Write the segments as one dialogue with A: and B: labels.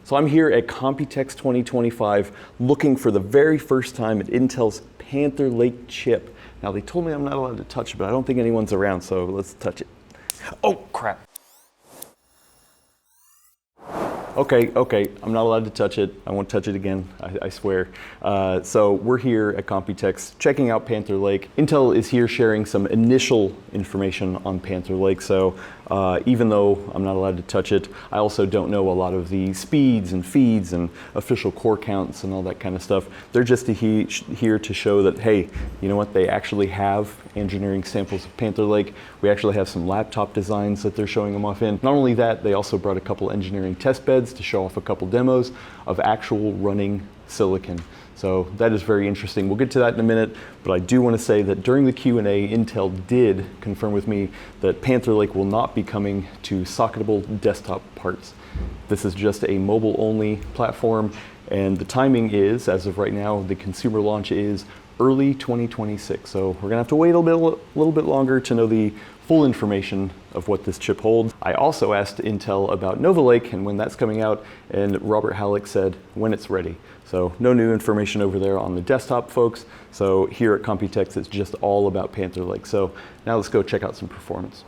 A: So I'm here at Computex 2025 looking for the very first time at Intel's Panther Lake chip. Now they told me I'm not allowed to touch it, but I don't think anyone's around, so let's touch it. Oh, crap. Okay, I'm not allowed to touch it. I won't touch it again, I swear. So we're here at Computex checking out Panther Lake. Intel is here sharing some initial information on Panther Lake. So even though I'm not allowed to touch it, I also don't know a lot of the speeds and feeds and official core counts and all that kind of stuff. They're just here to show that, hey, you know what, they actually have engineering samples of Panther Lake. We actually have some laptop designs that they're showing them off in. Not only that, they also brought a couple engineering test beds to show off a couple demos of actual running silicon. So that is very interesting. We'll get to that in a minute, but I do want to say that during the Q&A, Intel did confirm with me that Panther Lake will not be coming to socketable desktop parts. This is just a mobile-only platform, and the timing is, as of right now, the consumer launch is early 2026. So we're gonna have to wait a little bit longer to know the full information of what this chip holds. I also asked Intel about Nova Lake and when that's coming out, and Robert Halleck said when it's ready. So no new information over there on the desktop, folks. So here at Computex, it's just all about Panther Lake. So now let's go check out some performance.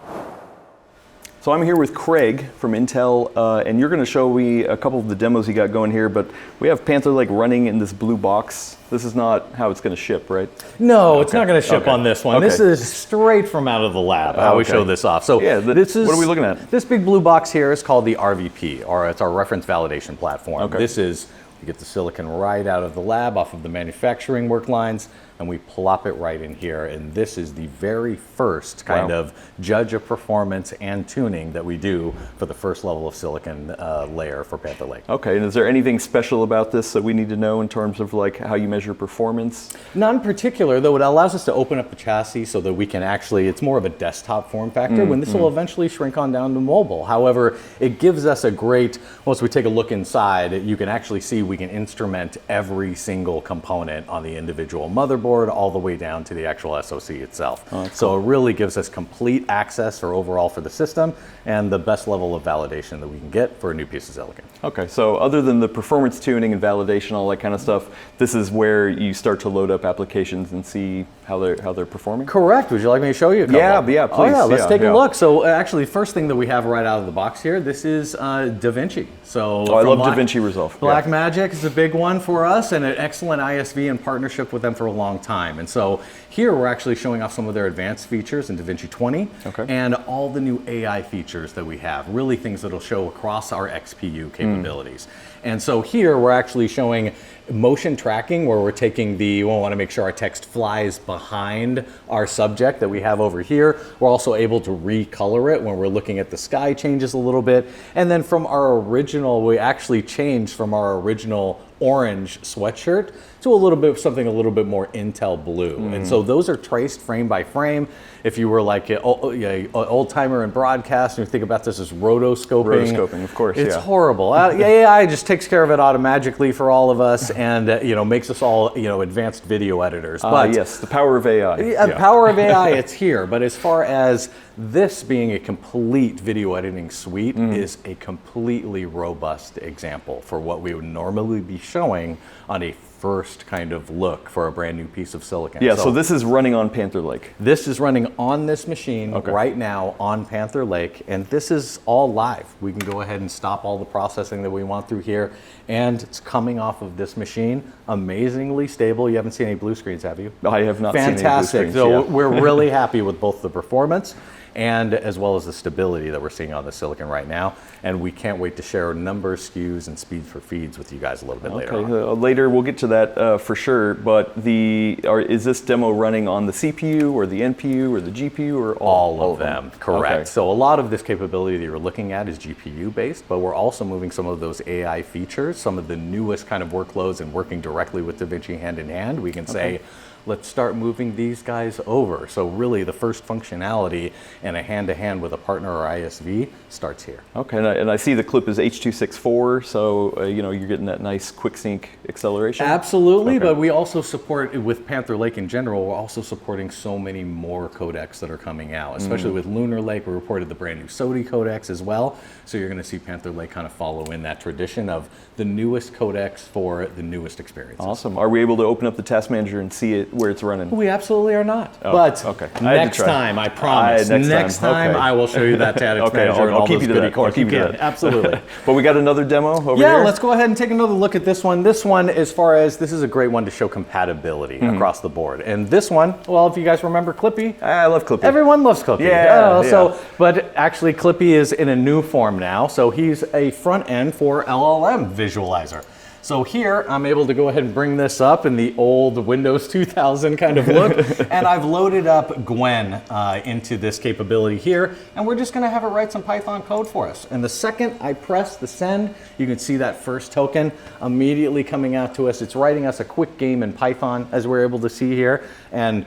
A: So I'm here with Craig from Intel, and you're going to show me a couple of the demos you got going here, but we have Panther Lake running in this blue box. This is not how it's going to ship, right?
B: No, it's not going to ship on this one.
A: Okay.
B: This is straight from out of the lab, how we show this off. So
A: yeah,
B: this is,
A: what are we looking at?
B: This big blue box here is called the RVP, or it's our reference validation platform.
A: Okay.
B: This is, we get the silicon right out of the lab, off of the manufacturing work lines, and we plop it right in here. And this is the very first kind of judge of performance and tuning that we do for the first level of silicon layer for Panther Lake.
A: Okay, and is there anything special about this that we need to know in terms of like how you measure performance?
B: None in particular, though it allows us to open up the chassis so that we can actually, it's more of a desktop form factor when this will eventually shrink on down to mobile. However, it gives us a great, once we take a look inside, you can actually see we can instrument every single component on the individual motherboard all the way down to the actual SoC itself.
A: Oh,
B: so
A: cool.
B: it really gives us complete access or overall for the system and the best level of validation that we can get for a new piece of silicon.
A: Okay, so other than the performance tuning and validation, all that kind of stuff, this is where you start to load up applications and see how they're performing?
B: Correct. Would you like me to show you a couple?
A: Yeah, please.
B: Oh yeah, let's take a
A: yeah.
B: look. So actually, first thing that we have right out of the box here, this is DaVinci. So
A: I love DaVinci Resolve.
B: Blackmagic is a big one for us and an excellent ISV in partnership with them for a long time. And so here we're actually showing off some of their advanced features in DaVinci 20 and all the new AI features that we have, really things that'll show across our XPU capabilities. And so here we're actually showing motion tracking where we're taking we want to make sure our text flies behind our subject that we have over here. We're also able to recolor it when we're looking at the sky changes a little bit. And then from our original, we actually changed from our original orange sweatshirt to a little bit something a little bit more Intel blue. And so those are traced frame by frame. If you were like an old timer in broadcast and you think about this as rotoscoping.
A: Rotoscoping, of course,
B: it's horrible. AI just takes care of it automatically for all of us and makes us all advanced video editors. But
A: yes, the power of AI.
B: The power of AI, it's here. But as far as this being a complete video editing suite is a completely robust example for what we would normally be showing on a first kind of look for a brand new piece of silicon.
A: Yeah, so this is running on Panther Lake.
B: This is running on this machine right now on Panther Lake, and this is all live. We can go ahead and stop all the processing that we want through here, and it's coming off of this machine. Amazingly stable. You haven't seen any blue screens, have you?
A: I have not seen any blue
B: Fantastic.
A: screens.
B: So we're really happy with both the performance and as well as the stability that we're seeing on the silicon right now. And we can't wait to share numbers, SKUs, and speed for feeds with you guys a little bit later on.
A: Later we'll get to that for sure, but is this demo running on the CPU or the NPU or the GPU or
B: all of them? Correct.
A: Okay.
B: So a lot of this capability that you're looking at is GPU based, but we're also moving some of those AI features, some of the newest kind of workloads and working directly with DaVinci hand in hand. We can say, let's start moving these guys over. So really the first functionality and a hand-to-hand with a partner or ISV starts here.
A: Okay, and I see the clip is H.264, so you're getting that nice quick sync acceleration.
B: Absolutely, but we also support, with Panther Lake in general, we're also supporting so many more codecs that are coming out, especially with Lunar Lake. We reported the brand new SOTI codecs as well. So you're going to see Panther Lake kind of follow in that tradition of the newest codecs for the newest experiences.
A: Awesome. Are we able to open up the task manager and see it where it's running?
B: We absolutely are not.
A: Oh,
B: but
A: okay.
B: next time, I promise. Next time,
A: okay.
B: I will show you that task
A: Okay,
B: manager and
A: I'll
B: all
A: keep
B: those
A: you to
B: goody
A: that. I'll keep you to
B: cores.
A: that.
B: Absolutely.
A: But we got another demo over here?
B: Yeah, let's go ahead and take another look at this one. This one, as far as, this is a great one to show compatibility across the board. And this one, well, if you guys remember Clippy.
A: I love Clippy.
B: Everyone loves Clippy.
A: Yeah, yeah.
B: So, but actually Clippy is in a new form now. So he's a front end for LLM visualizer. So here, I'm able to go ahead and bring this up in the old Windows 2000 kind of look. And I've loaded up Gwen into this capability here. And we're just going to have it write some Python code for us. And the second I press the send, you can see that first token immediately coming out to us. It's writing us a quick game in Python, as we're able to see here. And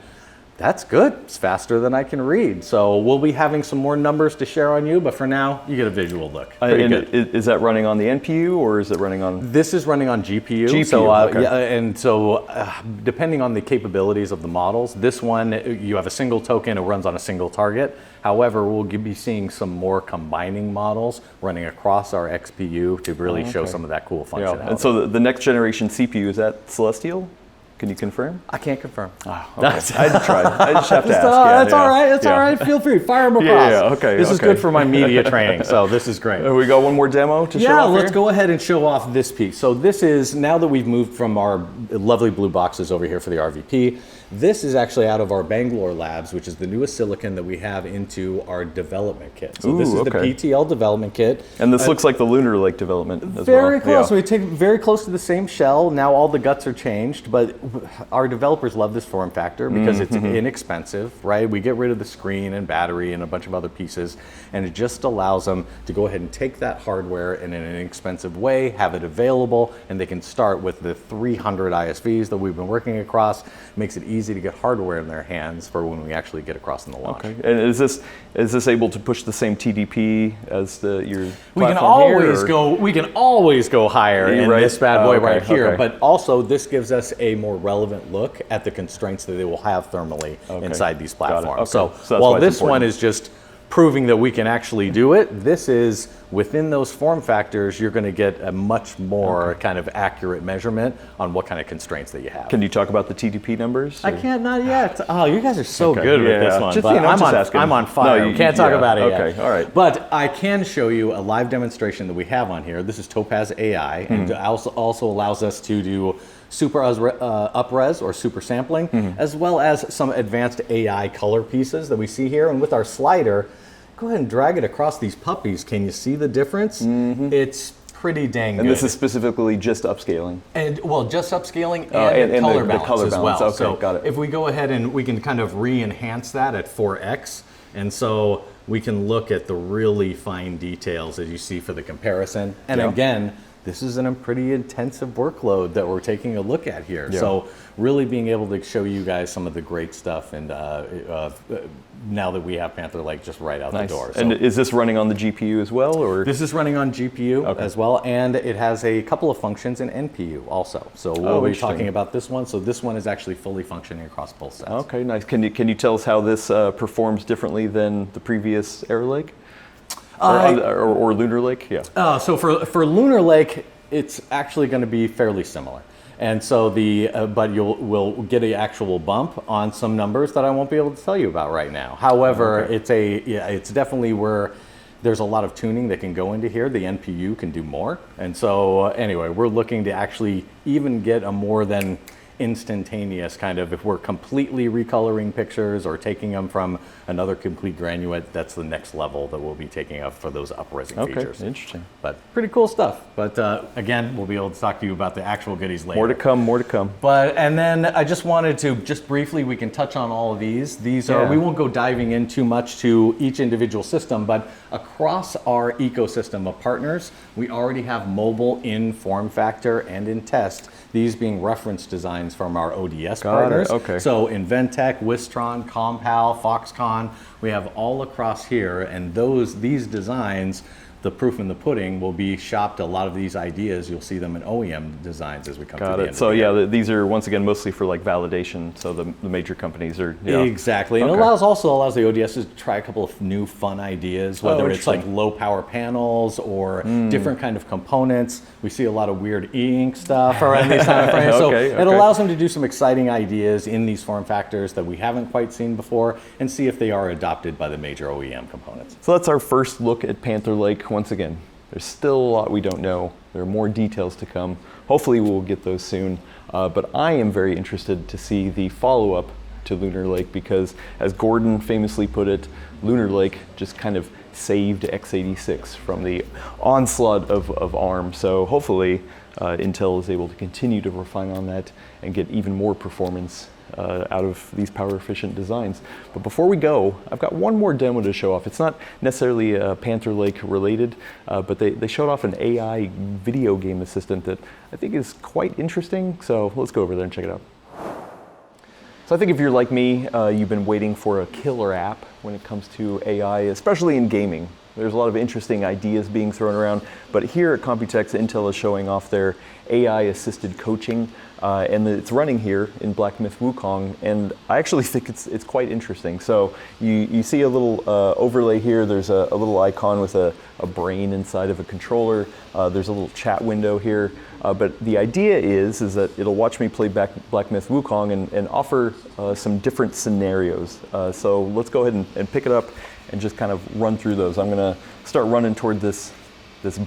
B: that's good. It's faster than I can read. So we'll be having some more numbers to share on you, but for now, you get a visual look. Pretty good.
A: Is that running on the NPU or is it running on?
B: This is running on GPU.
A: GPU,
B: so,
A: okay.
B: yeah, and so depending on the capabilities of the models, this one, you have a single token, it runs on a single target. However, we'll be seeing some more combining models running across our XPU to really show some of that cool functionality.
A: Yeah. And so the next generation CPU, is that Celestial? Can you confirm?
B: I can't confirm.
A: Oh, okay. I had to try. I just have to ask.
B: That's all right. That's all right. Feel free. Fire them across.
A: Yeah, okay.
B: This is good for my media training, so this is great.
A: We got one more demo to show off
B: let's
A: here?
B: go ahead and show off this piece. So this is, now that we've moved from our lovely blue boxes over here for the RVP, this is actually out of our Bangalore labs, which is the newest silicon that we have into our development kit. So this is the PTL development kit.
A: And this looks like the Lunar Lake development as well.
B: Very close. Yeah. We take very close to the same shell. Now all the guts are changed, but our developers love this form factor because it's inexpensive, right? We get rid of the screen and battery and a bunch of other pieces, and it just allows them to go ahead and take that hardware in an inexpensive way, have it available, and they can start with the 300 ISVs that we've been working across. Makes it easy to get hardware in their hands for when we actually get across in the launch.
A: Okay. And is this able to push the same TDP as your
B: we can always go higher in this bad boy right here, but also this gives us a more relevant look at the constraints that they will have thermally inside these platforms. So while this one is just proving that we can actually do it, this is within those form factors, you're going to get a much more kind of accurate measurement on what kind of constraints that you have.
A: Can you talk about the TDP numbers?
B: I can't, not yet. Oh, you guys are so good with this one.
A: Just,
B: but I'm on fire.
A: No,
B: you can't talk about it yet.
A: Okay, all right.
B: But I can show you a live demonstration that we have on here. This is Topaz AI, and it also allows us to do super upres or super sampling, as well as some advanced AI color pieces that we see here. And with our slider, go ahead and drag it across these puppies. Can you see the difference? It's pretty dang good.
A: And this is specifically just upscaling?
B: And well, just upscaling and color balance,
A: color
B: as
A: balance.
B: well.
A: Okay,
B: so
A: got it.
B: if we go ahead and we can kind of re-enhance that at 4x, and so we can look at the really fine details as you see for the comparison. And again, this is a pretty intensive workload that we're taking a look at here.
A: Yeah.
B: So really being able to show you guys some of the great stuff, and now that we have Panther Lake just right out the door. So
A: and is this running on the GPU as well, or?
B: This is running on GPU as well, and it has a couple of functions in NPU also. So we'll be talking about this one. So this one is actually fully functioning across both sets.
A: Okay, nice. Can you tell us how this performs differently than the previous Air Lake? Or Lunar Lake, yeah.
B: So for Lunar Lake, it's actually going to be fairly similar, and so but we'll get an actual bump on some numbers that I won't be able to tell you about right now. However, it's definitely where there's a lot of tuning that can go into here. The NPU can do more, and so anyway, we're looking to actually even get a more than instantaneous kind of, if we're completely recoloring pictures or taking them from another complete granuate, that's the next level that we'll be taking up for those up-resing features.
A: Okay, interesting.
B: But pretty cool stuff. But again, we'll be able to talk to you about the actual goodies later.
A: More to come.
B: But, and then I just wanted to, just briefly, we can touch on all of these. These are, we won't go diving in too much to each individual system, but across our ecosystem of partners, we already have mobile in form factor and in test, these being reference designs designs from our ODS
A: Got
B: partners.
A: it, okay.
B: So Inventec, Wistron, Compal, Foxconn, we have all across here, and these designs, the proof in the pudding, will be shopped. A lot of these ideas, you'll see them in OEM designs as we come to the
A: Got
B: end
A: it.
B: of
A: So
B: the year.
A: yeah, these are once again mostly for like validation. So the major companies are
B: Exactly, and
A: Okay.
B: it also allows the ODS to try a couple of new fun ideas, whether it's like
A: interesting.
B: low power panels or different kind of components. We see a lot of weird e-ink stuff around these time frames, so
A: Okay,
B: it
A: okay.
B: allows them to do some exciting ideas in these form factors that we haven't quite seen before, and see if they are adopted by the major OEM components.
A: So that's our first look at Panther Lake. Once again, there's still a lot we don't know. There are more details to come. Hopefully we'll get those soon. But I am very interested to see the follow-up to Lunar Lake because, as Gordon famously put it, Lunar Lake just kind of saved x86 from the onslaught of ARM. So hopefully Intel is able to continue to refine on that and get even more performance out of these power efficient designs. But before we go, I've got one more demo to show off. It's not necessarily Panther Lake related, but they showed off an AI video game assistant that I think is quite interesting. So let's go over there and check it out. So I think if you're like me, you've been waiting for a killer app when it comes to AI, especially in gaming. There's a lot of interesting ideas being thrown around, but here at Computex, Intel is showing off their AI-assisted coaching, and it's running here in Black Myth Wukong, and I actually think it's quite interesting. So you see a little overlay here. There's a little icon with a brain inside of a controller. There's a little chat window here, but the idea is that it'll watch me play Black Myth Wukong and offer some different scenarios. So let's go ahead and pick it up and just kind of run through those. I'm gonna start running toward this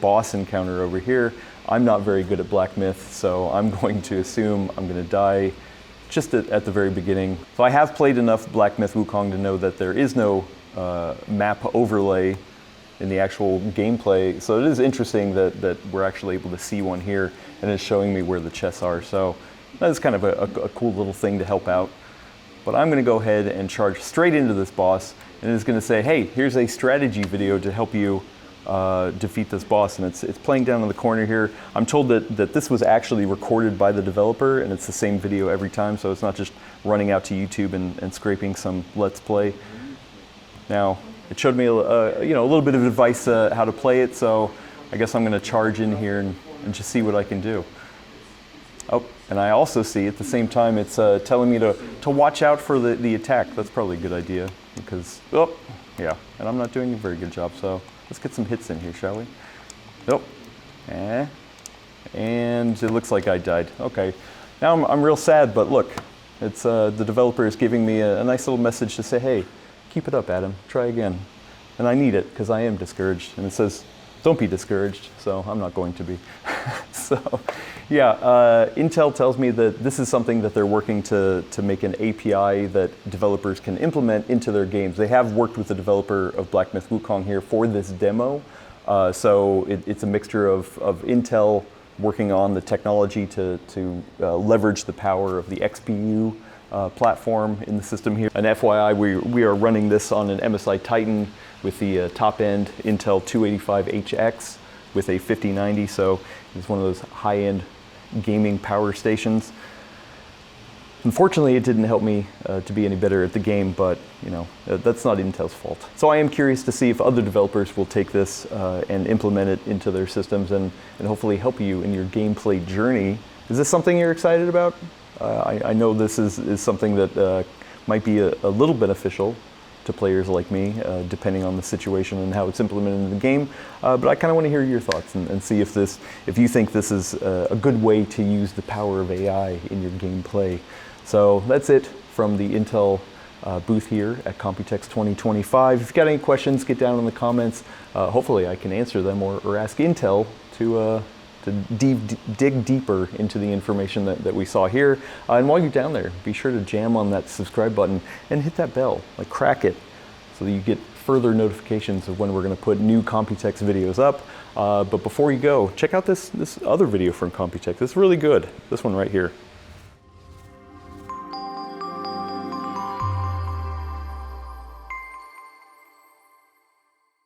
A: boss encounter over here. I'm not very good at Black Myth, so I'm going to assume I'm gonna die just at the very beginning. So I have played enough Black Myth Wukong to know that there is no map overlay in the actual gameplay. So it is interesting that we're actually able to see one here and it's showing me where the chests are. So that's kind of a cool little thing to help out. But I'm gonna go ahead and charge straight into this boss, and it's gonna say, hey, here's a strategy video to help you defeat this boss, and it's playing down in the corner here. I'm told that this was actually recorded by the developer, and it's the same video every time, so it's not just running out to YouTube and scraping some Let's Play. Now, it showed me a little bit of advice how to play it, so I guess I'm gonna charge in here and just see what I can do. Oh, and I also see at the same time it's telling me to watch out for the attack. That's probably a good idea because, oh, yeah, and I'm not doing a very good job, so let's get some hits in here, shall we? Nope. And it looks like I died. Okay, now I'm real sad, but look, it's the developer is giving me a nice little message to say, hey, keep it up, Adam, try again. And I need it because I am discouraged, and it says, don't be discouraged, so I'm not going to be. So, yeah, Intel tells me that this is something that they're working to make an API that developers can implement into their games. They have worked with the developer of Black Myth Wukong here for this demo. So it's a mixture of Intel working on the technology to leverage the power of the XPU platform in the system here. And FYI, we are running this on an MSI Titan with the top-end Intel 285HX with a 5090, so it's one of those high-end gaming power stations. Unfortunately, it didn't help me to be any better at the game, but that's not Intel's fault. So I am curious to see if other developers will take this and implement it into their systems and hopefully help you in your gameplay journey. Is this something you're excited about? I know this is something that might be a little beneficial to players like me, depending on the situation and how it's implemented in the game. But I kind of want to hear your thoughts and see if you think this is a good way to use the power of AI in your gameplay. So that's it from the Intel booth here at Computex 2025. If you've got any questions, get down in the comments. Hopefully I can answer them or ask Intel to dig deeper into the information that we saw here. And while you're down there, be sure to jam on that subscribe button and hit that bell, like crack it, so that you get further notifications of when we're going to put new Computex videos up. But before you go, check out this other video from Computex. It's really good, this one right here.